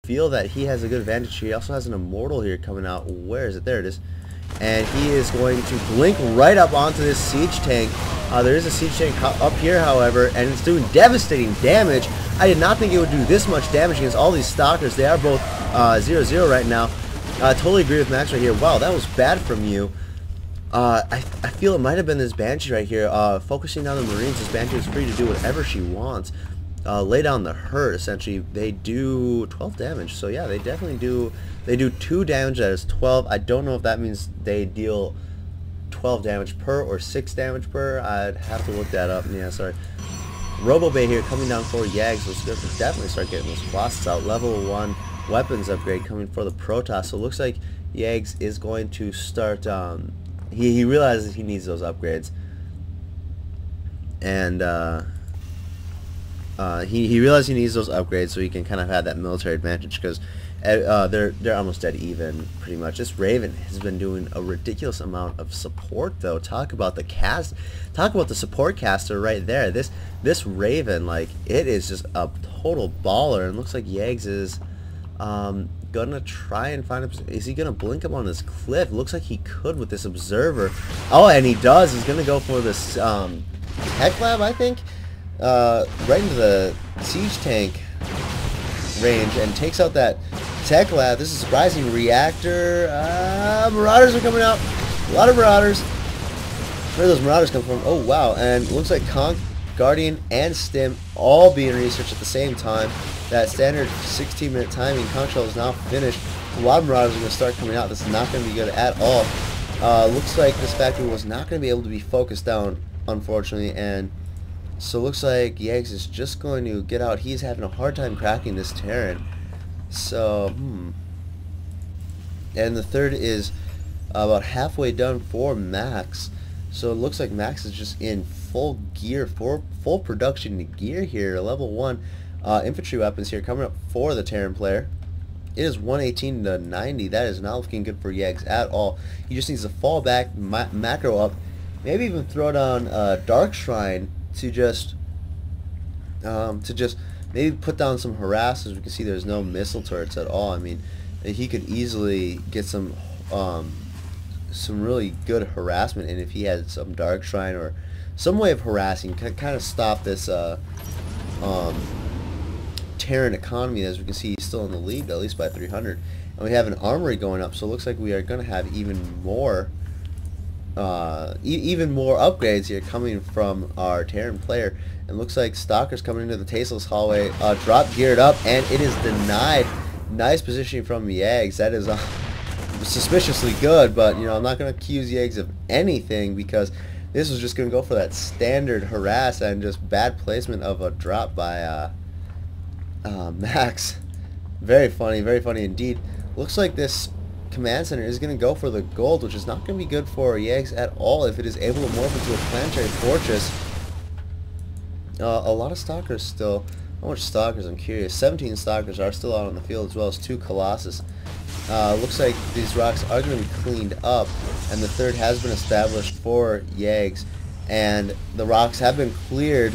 feel that he has a good advantage here. He also has an immortal here coming out. Where is it? There it is. And he is going to blink right up onto this siege tank. There is a siege tank up here, however, and it's doing devastating damage. I did not think it would do this much damage against all these stalkers. They are both 0-0 right now. I totally agree with Max right here. Wow, that was bad from you. I feel it might have been this Banshee right here. Focusing on the Marines, this Banshee is free to do whatever she wants. Lay down the hurt, essentially. They do 12 damage, so yeah, they definitely do. They do 2 damage, that is 12. I don't know if that means they deal 12 damage per or 6 damage per. I'd have to look that up. Yeah, sorry. RoboBay here coming down for YAEGZ. Let's go definitely start getting those Colossus out. Level 1 weapons upgrade coming for the Protoss. So it looks like YAEGZ is going to start. He realizes he needs those upgrades, and he realizes he needs those upgrades so he can kind of have that military advantage, because they're almost dead even, pretty much. This Raven has been doing a ridiculous amount of support, though. Talk about the support caster right there. This Raven, like, it is just a total baller, and it looks like YAEGZ is gonna try and find him. Is he gonna blink him on this cliff? Looks like he could with this observer. Oh, and he does. He's gonna go for this tech lab, I think, right into the siege tank range, and takes out that tech lab. This is rising reactor. Marauders are coming out. A lot of Marauders. Where do those Marauders come from? Oh wow! And it looks like Conch, Guardian, and Stim all being researched at the same time. That standard 16-minute timing control is now finished. A lot of Marauders are going to start coming out. This is not going to be good at all. Looks like this factory was not going to be able to be focused down, unfortunately, and so looks like YAEGZ is just going to get out. He's having a hard time cracking this Terran. So, and the third is about halfway done for Max. So it looks like Max is just in full gear, full production gear here. Level 1 infantry weapons here coming up for the Terran player. It is 118 to 90. That is not looking good for YAEGZ at all. He just needs to fall back, macro up, maybe even throw down Dark Shrine to just maybe put down some harassers. We can see there's no missile turrets at all. I mean, he could easily get some really good harassment, and if he had some Dark Shrine or some way of harassing, kind of stop this Terran economy. As we can see, he's still in the lead, at least by 300, and we have an armory going up, so it looks like we are going to have even more upgrades here coming from our Terran player. And looks like Stalker's coming into the tasteless hallway, drop geared up, and it is denied. Nice positioning from YAEGZ. That is suspiciously good, but you know, I'm not going to accuse YAEGZ of anything, because this was just going to go for that standard harass and just bad placement of a drop by Max. Very funny indeed. Looks like this command center is going to go for the gold, which is not going to be good for YAEGZ at all if it is able to morph into a planetary fortress. A lot of Stalkers still. How much Stalkers? I'm curious. 17 Stalkers are still out on the field, as well as 2 Colossus. Looks like these rocks are going to be cleaned up, and the third has been established for YAEGZ, and the rocks have been cleared.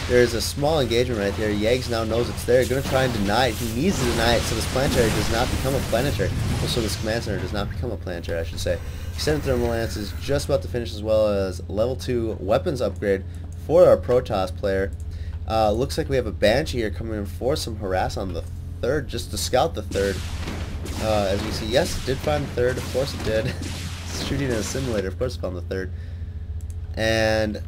There's a small engagement right there. YAEGZ now knows it's there. Going to try and deny it. He needs to deny it so this planetary does not become a planetary. So this command center does not become a planetary, I should say. Extended Thermal Lance is just about to finish, as well as level 2 weapons upgrade for our Protoss player. Looks like we have a Banshee here coming in for some harass on the third, just to scout the third. As we see, yes, it did find the third. Of course it did. Shooting in a simulator, of course it found the third. And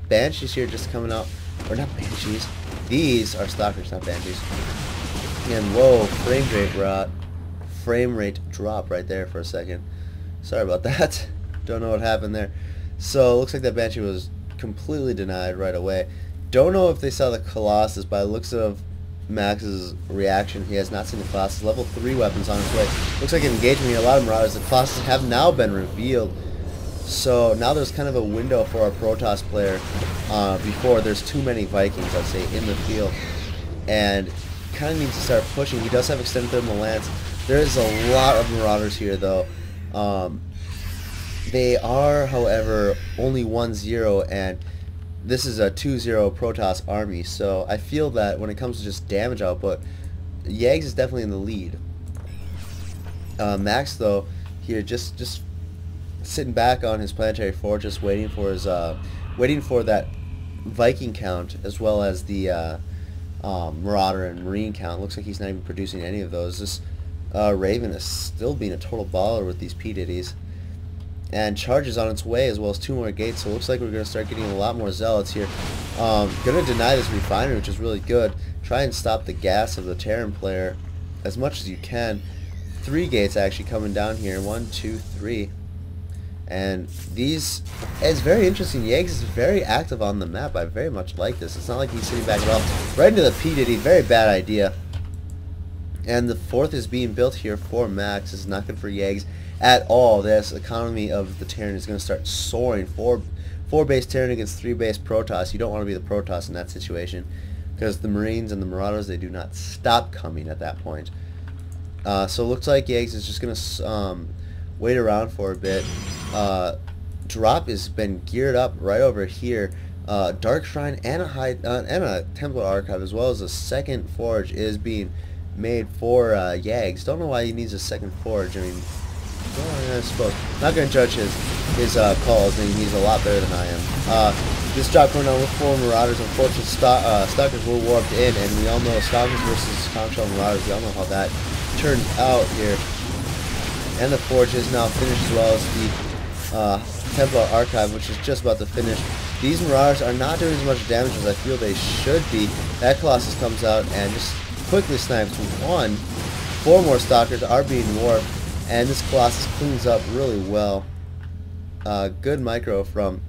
Banshees here just coming out. Or not Banshees. These are Stalkers, not Banshees. And whoa, frame rate drop right there for a second. Sorry about that. Don't know what happened there. So it looks like that Banshee was completely denied right away. Don't know if they saw the Colossus. By the looks of Max's reaction, he has not seen the Colossus. Level 3 weapons on its way. Looks like an engagement here. A lot of Marauders. The Colossus have now been revealed. So now there's kind of a window for our Protoss player before there's too many Vikings, I'd say, in the field. And kind of needs to start pushing. He does have extended thermal lance. There is a lot of Marauders here, though. They are, however, only 1-0, and this is a 2-0 Protoss army. So I feel that when it comes to just damage output, YAEGZ is definitely in the lead. Max though here just sitting back on his planetary fort, just waiting for his waiting for that Viking count as well as the Marauder and Marine count. Looks like he's not even producing any of those. This Raven is still being a total baller with these P Diddies. And charges on its way as well as 2 more gates, so it looks like we're going to start getting a lot more zealots here. Going to deny this refinery, which is really good. Try and stop the gas of the Terran player as much as you can. 3 gates actually coming down here. 1, 2, 3. And these, it's very interesting. YAEGZ is very active on the map. I very much like this. It's not like he's sitting back at all. Right into the P Diddy, very bad idea. And the 4th is being built here for Max. This is not good for YAEGZ at all. This economy of the Terran is going to start soaring. 4 base Terran against 3 base Protoss. You don't want to be the Protoss in that situation, because the Marines and the Marauders, they do not stop coming at that point. So it looks like YAEGZ is just going to wait around for a bit. Drop has been geared up right over here. Dark Shrine and a Templar Archive, as well as a 2nd forge, is being made for YAEGZ. Don't know why he needs a 2nd forge. I mean, well, I suppose not going to judge his calls. I mean, he's a lot better than I am. This drop going on with 4 Marauders. Unfortunately, Stalkers were warped in, and we all know Stalkers versus Conch Shell Marauders. We all know how that turned out here. And the forge is now finished, as well as the Templar Archive, which is just about to finish. These Marauders are not doing as much damage as I feel they should be. That Colossus comes out and just quickly snipes 1. 4 more Stalkers are being warped, and this Colossus cleans up really well. Good micro from,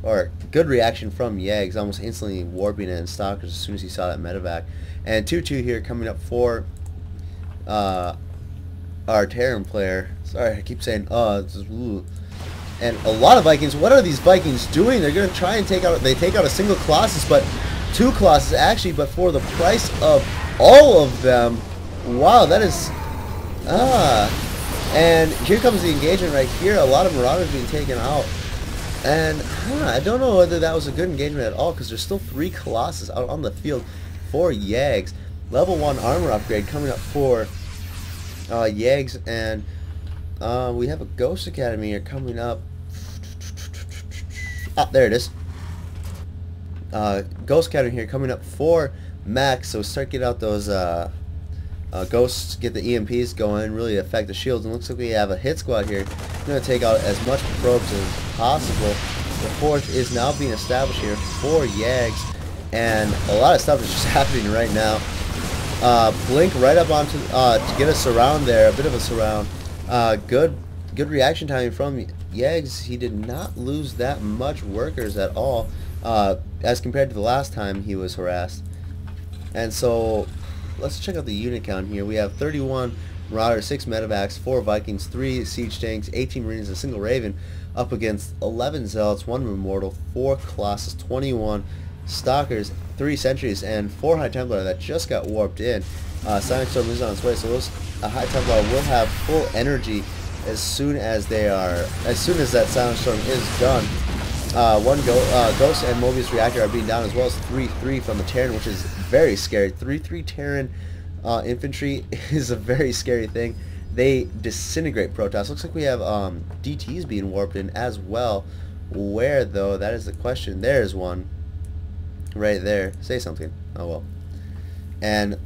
or good reaction from YAEGZ, almost instantly warping it in Stalkers as soon as he saw that medevac. And 2-2 here coming up for our Terran player. Sorry, I keep saying and a lot of Vikings. What are these Vikings doing? They're going to try and take out, they take out a single Colossus, but 2 Colossus actually, but for the price of all of them. Wow, that is and here comes the engagement right here. A lot of Marauders being taken out, and I don't know whether that was a good engagement at all, because there's still 3 Colossus out on the field for YAEGZ. Level 1 armor upgrade coming up for YAEGZ, and we have a Ghost Academy here coming up. Ah, there it is. Ghost Academy here coming up for Max, so start getting out those Ghosts, get the EMPs going, really affect the shields, and looks like we have a hit squad here. We're going to take out as much probes as possible. The 4th is now being established here for YAEGZ, and a lot of stuff is just happening right now. Blink right up onto to get a surround there, a bit of a surround. Good reaction time from YAEGZ. He did not lose that much workers at all, as compared to the last time he was harassed. And so let's check out the unit count here. We have 31 Marauders, 6 medevacs, 4 Vikings, 3 siege tanks, 18 Marines, a single Raven, up against 11 Zealots, 1 Immortal, 4 Colossus, 21 Stalkers, 3 Sentries, and 4 High Templar that just got warped in. Sonic Storm is on its way, so those High Templar will have full energy as soon as that Sonic Storm is done. 1 Ghost and Mobius Reactor are being down, as well as 3-3 from the Terran, which is very scary. 3-3 Terran infantry is a very scary thing. They disintegrate Protoss. Looks like we have DTs being warped in as well. Where, though? That is the question. There's one right there. Say something. Oh well. And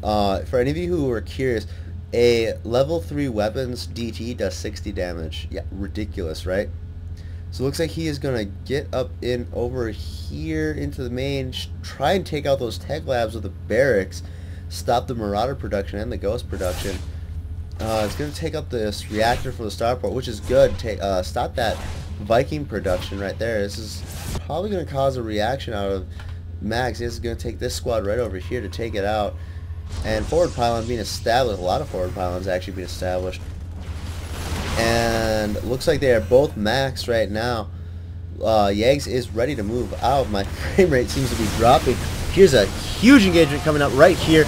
for any of you who are curious, a level 3 weapons DT does 60 damage. Yeah, ridiculous, right? So it looks like he is going to get up in over here into the main, try and take out those tech labs with the barracks, stop the Marauder production and the Ghost production. It's going to take out this reactor for the starport, which is good. Stop that Viking production right there. This is probably going to cause a reaction out of Max. This is going to take this squad right over here to take it out. And forward pylon being established. A lot of forward pylons actually being established. And looks like they are both maxed right now. YAEGZ is ready to move out. My frame rate seems to be dropping. Here's a huge engagement coming up right here.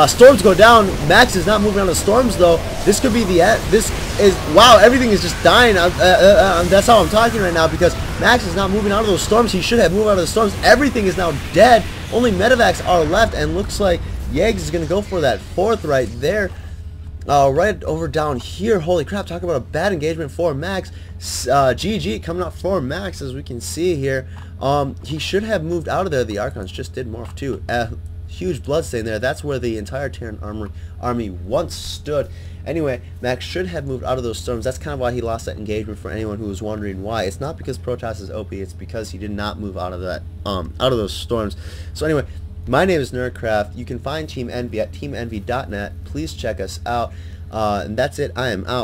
Storms go down. Max is not moving on the storms though. This could be the end. This is, wow, everything is just dying. That's how I'm talking right now, because Max is not moving out of those storms. He should have moved out of the storms. Everything is now dead. Only medevacs are left, and looks like envyYaegz is going to go for that 4th right there. Right over down here. Holy crap, talk about a bad engagement for Max. GG coming up for Max, as we can see here. He should have moved out of there. The Archons just did morph too. Huge bloodstain there. That's where the entire Terran army once stood. Anyway, Max should have moved out of those storms. That's kind of why he lost that engagement, for anyone who was wondering why. It's not because Protoss is OP, it's because he did not move out of that out of those storms. So anyway, my name is Nerdcraft. You can find Team Envy at teamenvy.net. Please check us out. And that's it. I am out.